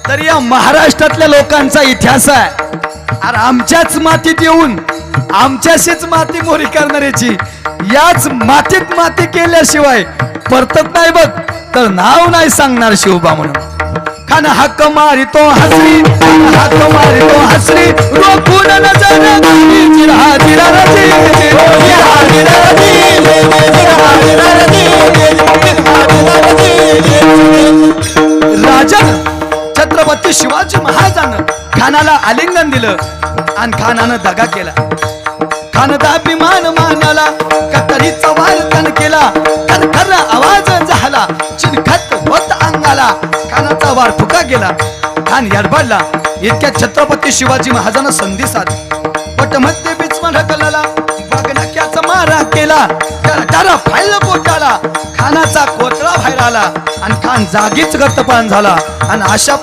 तर या महाराष्ट्रातल्या लोकांचा इतिहास आहे. अरे आमच्याच मातीत येऊन आमच्याशीच माती मोरी करणाऱ्याची याच मातीत माती केल्याशिवाय परतत नाही बघ, तर नाव नाही सांगणार शिवबा म्हणून. खान हक्क मारितो हसरी, हक्क मारितो हसरी, रोखून नजर जिरा जिरा रजी, जिरा जिरा राजा छत्रपती शिवाजी महाराजांना खानाला आलिंगन दिलं आणि खानानं दगा केला. खानदा अभिमान मानाला, कतरीचा वारकन केला, खरखर आवाज झाला, चिनखत होत अंगाला, खानाचा वार फुका गेला. खान यडबडला. इतक्या छत्रपती शिवाजी महाराजांना संधी साधली. पटमध्ये बिचमा ढकलला, बगनाक्याचा मारा केला, करटारा फायला पोटाला, खानाचा कोतळा बाहेर आला आणि खान जागीच गतपान झाला. आणि अशा